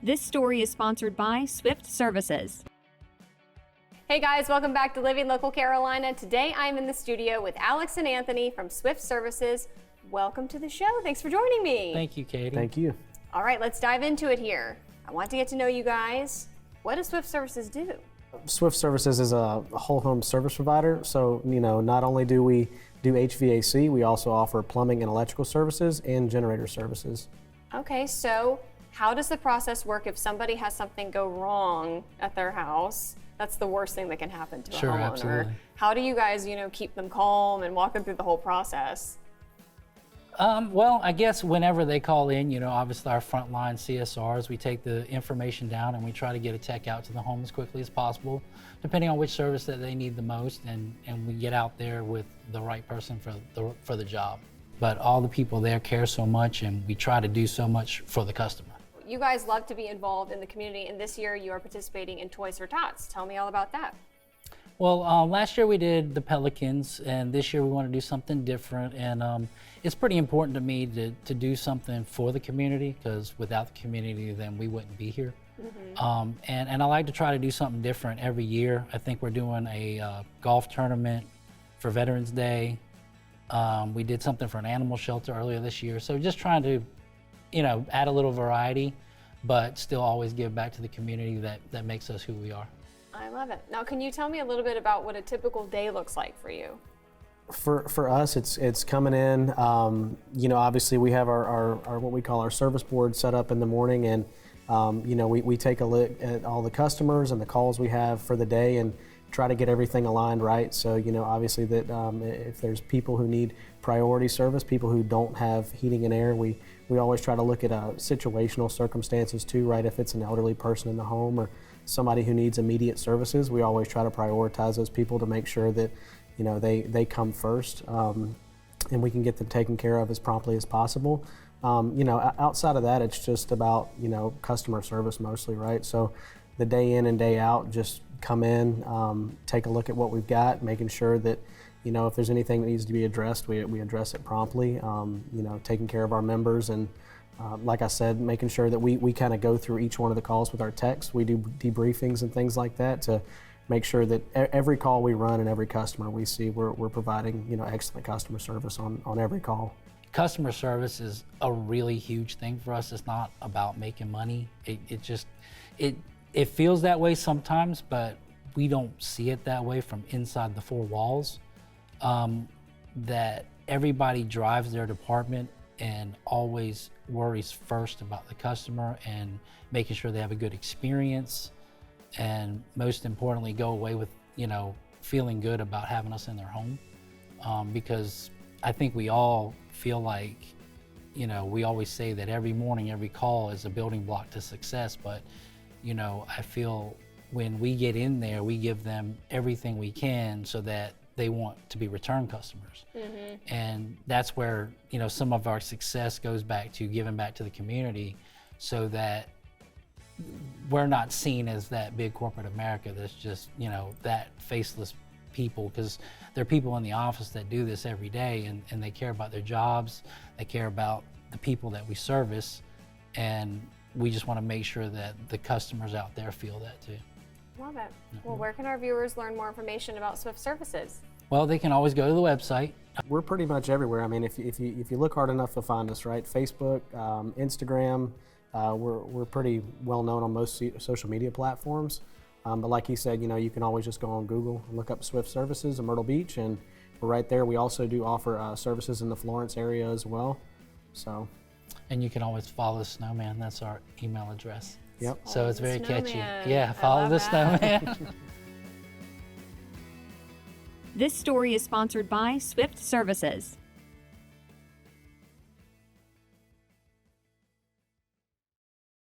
This story is sponsored by Swift Services. Hey guys, welcome back to Living Local Carolina. Today I'm in the studio with Alex and Anthony from Swift Services. Welcome to the show. Thanks for joining me. Thank you, Katie. Thank you. All right, let's dive into it here. I want to get to know you guys. What does Swift Services do? Swift Services is a whole home service provider. So, not only do we do HVAC, we also offer plumbing and electrical services and generator services. Okay, so how does the process work if somebody has something go wrong at their house? That's the worst thing that can happen to a Sure, homeowner. absolutely. How do you guys, keep them calm and walk them through the whole process? Well, I guess whenever they call in, obviously our frontline CSRs, we take the information down and we try to get a tech out to the home as quickly as possible, depending on which service that they need the most, and we get out there with the right person for the job. But all the people there care so much, and we try to do so much for the customer. You guys love to be involved in the community, and this year you are participating in Toys for Tots. Tell me all about that. Well, last year we did the Pelicans, and this year we want to do something different. And it's pretty important to me to do something for the community, because without the community, then we wouldn't be here. Mm-hmm. And I like to try to do something different every year. I think we're doing a golf tournament for Veterans Day. We did something for an animal shelter earlier this year. So just trying to, add a little variety, but still always give back to the community that makes us who we are. I love it. Now, can you tell me a little bit about what a typical day looks like for you? For us, it's coming in. Obviously we have our what we call our service board set up in the morning, and we take a look at all the customers and the calls we have for the day and try to get everything aligned right. So obviously that if there's people who need priority service, people who don't have heating and air, we always try to look at situational circumstances too, right? If it's an elderly person in the home or somebody who needs immediate services, we always try to prioritize those people to make sure that they come first, and we can get them taken care of as promptly as possible. Outside of that, it's just about customer service mostly, right? So the day in and day out, just come in, take a look at what we've got, making sure that if there's anything that needs to be addressed, we address it promptly. Taking care of our members, and like I said, making sure that we kind of go through each one of the calls with our techs. We do debriefings and things like that to make sure that every call we run and every customer we see, we're providing excellent customer service on every call. Customer service is a really huge thing for us. It's not about making money. It feels that way sometimes, but we don't see it that way from inside the four walls. That everybody drives their department and always worries first about the customer and making sure they have a good experience, and most importantly go away with feeling good about having us in their home, because I think we all feel like we always say that every morning, every call is a building block to success, but I feel when we get in there, we give them everything we can so that they want to be return customers. Mm-hmm. And that's where some of our success goes back to giving back to the community, so that we're not seen as that big corporate America that's just that faceless people, because there are people in the office that do this every day, and they care about their jobs, they care about the people that we service, and we just want to make sure that the customers out there feel that too. Love it. Well, where can our viewers learn more information about Swift Services? Well, they can always go to the website. We're pretty much everywhere. I mean, if you look hard enough, you'll find us, right? Facebook, Instagram. We're pretty well known on most social media platforms. But like he said, you can always just go on Google and look up Swift Services in Myrtle Beach, and we're right there. We also do offer services in the Florence area as well. So. And you can always follow the Snowman. That's our email address. Yep. So it's very catchy. Snowman. Yeah, follow the Snowman. This story is sponsored by Swift Services.